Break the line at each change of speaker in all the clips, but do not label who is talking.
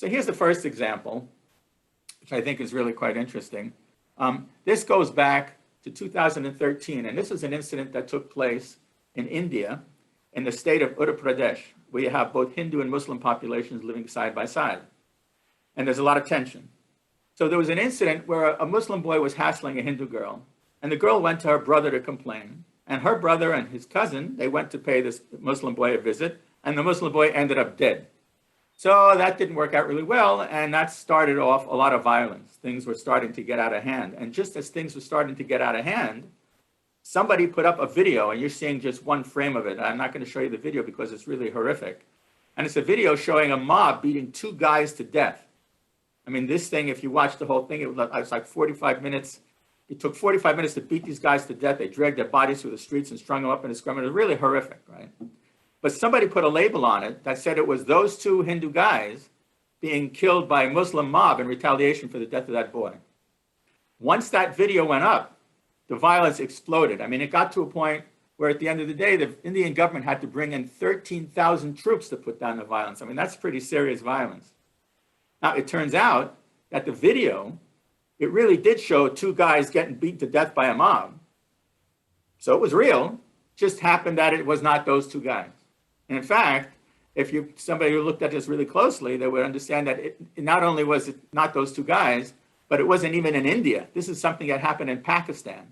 So here's the first example, which I think is really quite interesting. This goes back to 2013, and this was an incident that took place in India, in the state of Uttar Pradesh, where you have both Hindu and Muslim populations living side by side. And there's a lot of tension. So there was an incident where a Muslim boy was hassling a Hindu girl, and the girl went to her brother to complain. And her brother and his cousin, they went to pay this Muslim boy a visit, and the Muslim boy ended up dead. So that didn't work out really well, and that started off a lot of violence. Things were starting to get out of hand. And just as things were starting to get out of hand, somebody put up a video, and you're seeing just one frame of it. I'm not going to show you the video because it's really horrific. And it's a video showing a mob beating two guys to death. I mean, this thing, if you watch the whole thing, it was like 45 minutes. It took 45 minutes to beat these guys to death. They dragged their bodies through the streets and strung them up in a scrum. It was really horrific, right? But somebody put a label on it that said it was those two Hindu guys being killed by a Muslim mob in retaliation for the death of that boy. Once that video went up, the violence exploded. I mean, it got to a point where at the end of the day, the Indian government had to bring in 13,000 troops to put down the violence. I mean, that's pretty serious violence. Now, it turns out that the video, it really did show two guys getting beaten to death by a mob. So it was real, just happened that it was not those two guys. And in fact, if somebody who looked at this really closely, they would understand that it not only was it not those two guys, but it wasn't even in India. This is something that happened in Pakistan.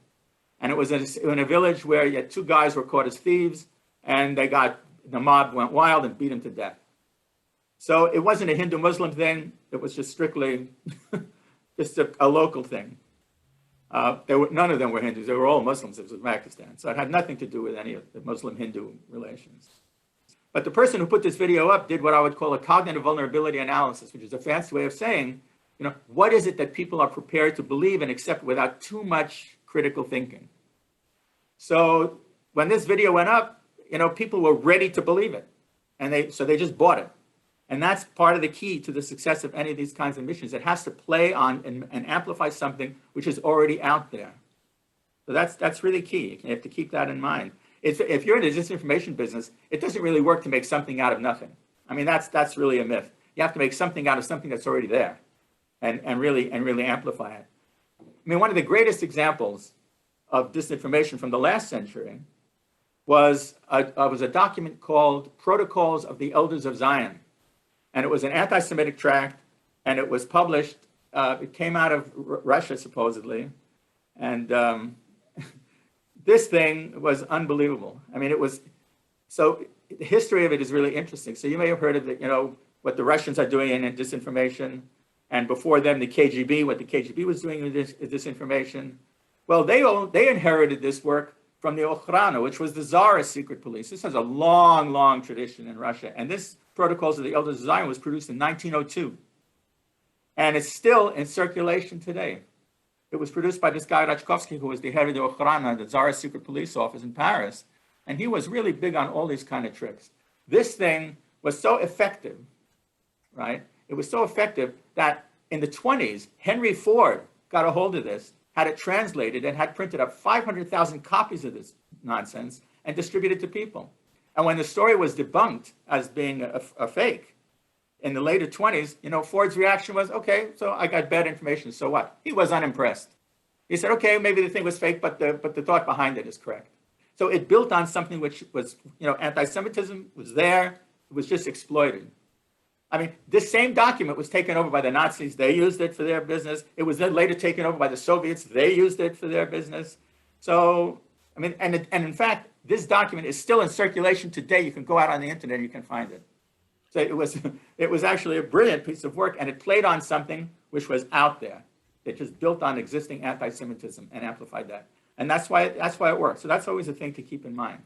And it was in a village where yet two guys were caught as thieves, and the mob went wild and beat them to death. So it wasn't a Hindu-Muslim thing. It was just strictly just a local thing. None of them were Hindus. They were all Muslims. It was in Pakistan. So it had nothing to do with any of the Muslim-Hindu relations. But the person who put this video up did what I would call a cognitive vulnerability analysis, which is a fancy way of saying, what is it that people are prepared to believe and accept without too much critical thinking? So when this video went up, people were ready to believe it. And so they just bought it. And that's part of the key to the success of any of these kinds of missions. It has to play on and amplify something which is already out there. So that's really key. You have to keep that in mind. If you're in the disinformation business, it doesn't really work to make something out of nothing. I mean, that's really a myth. You have to make something out of something that's already there and really amplify it. I mean, one of the greatest examples of disinformation from the last century was a document called Protocols of the Elders of Zion. And it was an anti-Semitic tract, and it was published, it came out of Russia, supposedly. And this thing was unbelievable. I mean, so the history of it is really interesting. So you may have heard of it, what the Russians are doing in disinformation, and before them, the KGB, what the KGB was doing with disinformation. Well, they inherited this work from the Okhrana, which was the Tsarist secret police. This has a long, long tradition in Russia. And this Protocols of the Elders of Zion was produced in 1902. And it's still in circulation today. It was produced by this guy, Rachkovsky, who was the head of the Okhrana, the Tsarist secret police office in Paris. And he was really big on all these kind of tricks. This thing was so effective, right? It was so effective that in the 20s, Henry Ford got a hold of this, had it translated, and had printed up 500,000 copies of this nonsense and distributed to people. And when the story was debunked as being a fake in the later 20s, Ford's reaction was, okay, so I got bad information, so what? He was unimpressed. He said, okay, maybe the thing was fake, but the thought behind it is correct. So it built on something which was, anti-Semitism was there, it was just exploited. I mean, this same document was taken over by the Nazis. They used it for their business. It was then later taken over by the Soviets. They used it for their business. So, I mean, and in fact, this document is still in circulation today. You can go out on the internet and you can find it. So it was actually a brilliant piece of work, and it played on something which was out there. It just built on existing anti-Semitism and amplified that. And that's why it works. So that's always a thing to keep in mind.